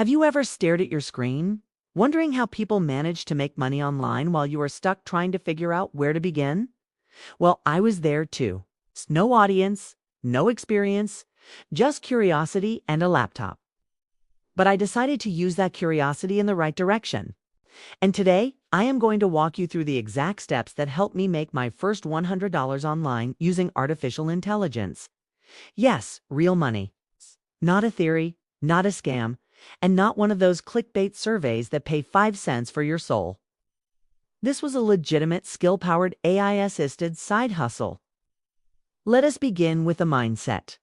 Have you ever stared at your screen, wondering how people manage to make money online while you are stuck trying to figure out where to begin? Well, I was there too. No audience, no experience, just curiosity and a laptop. But I decided to use that curiosity in the right direction. And today, I am going to walk you through the exact steps that helped me make my first $100 online using artificial intelligence. Yes, real money. Not a theory, not a scam, and not one of those clickbait surveys that pay 5 cents for your soul. This was a legitimate skill-powered AI-assisted side hustle. Let us begin with a mindset.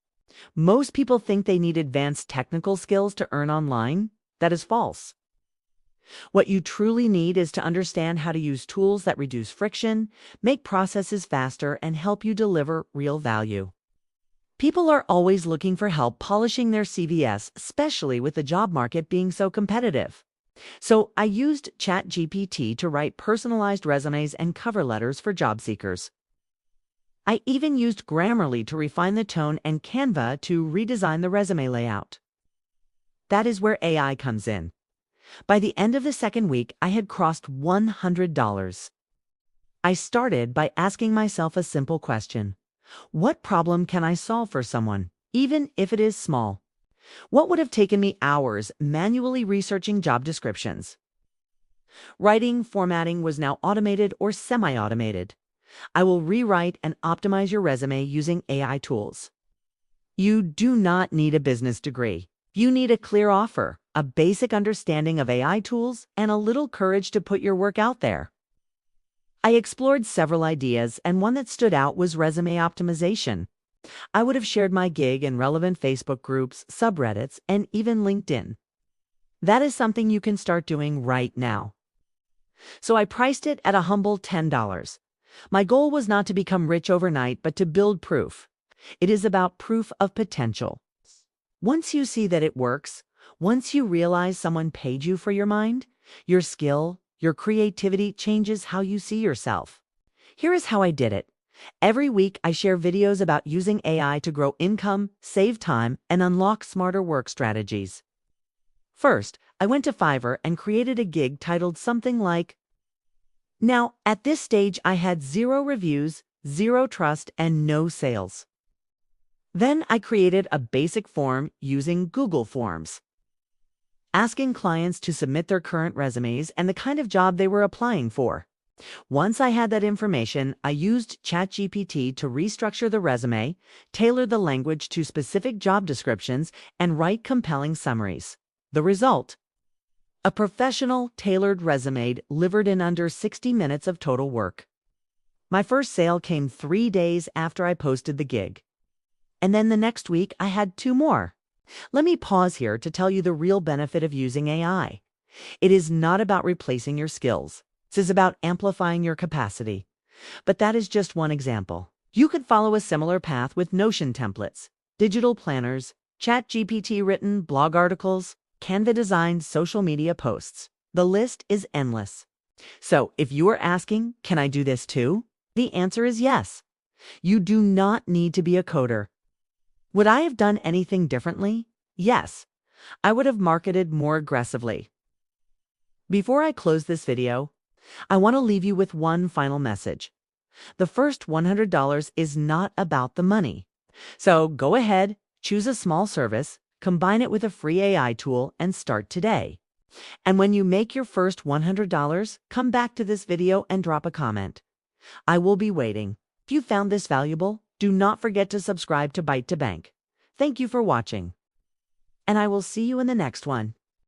Most people think they need advanced technical skills to earn online. That is false. What you truly need is to understand how to use tools that reduce friction, make processes faster, and help you deliver real value. People are always looking for help polishing their CVs, especially with the job market being so competitive. So I used ChatGPT to write personalized resumes and cover letters for job seekers. I even used Grammarly to refine the tone and Canva to redesign the resume layout. That is where AI comes in. By the end of the second week, I had crossed $100. I started by asking myself a simple question. What problem can I solve for someone, even if it is small? What would have taken me hours manually researching job descriptions? Writing, formatting was now automated or semi-automated. I will rewrite and optimize your resume using AI tools. You do not need a business degree. You need a clear offer, a basic understanding of AI tools, and a little courage to put your work out there. I explored several ideas, and one that stood out was resume optimization. I would have shared my gig in relevant Facebook groups, subreddits, and even LinkedIn. That is something you can start doing right now. So I priced it at a humble $10. My goal was not to become rich overnight, but to build proof. It is about proof of potential. Once you see that it works, once you realize someone paid you for your mind, your skill, your creativity changes how you see yourself. Here is how I did it. Every week, I share videos about using AI to grow income, save time, and unlock smarter work strategies. First, I went to Fiverr and created a gig titled something like, now, at this stage, I had 0 reviews, 0 trust, and no sales. Then I created a basic form using Google Forms, asking clients to submit their current resumes and the kind of job they were applying for. Once I had that information, I used ChatGPT to restructure the resume, tailor the language to specific job descriptions, and write compelling summaries. The result? A professional, tailored resume delivered in under 60 minutes of total work. My first sale came 3 days after I posted the gig. And then the next week, I had 2 more. Let me pause here to tell you the real benefit of using AI. It is not about replacing your skills. This is about amplifying your capacity. But that is just one example. You could follow a similar path with Notion templates, digital planners, ChatGPT written blog articles, Canva designed social media posts. The list is endless. So if you are asking, can I do this too? The answer is yes. You do not need to be a coder. Would I have done anything differently? Yes. I would have marketed more aggressively. Before I close this video, I want to leave you with one final message. The first $100 is not about the money. So go ahead, choose a small service, combine it with a free AI tool, and start today. And when you make your first $100, come back to this video and drop a comment. I will be waiting. If you found this valuable, do not forget to subscribe to Byte to Bank. Thank you for watching. And I will see you in the next one.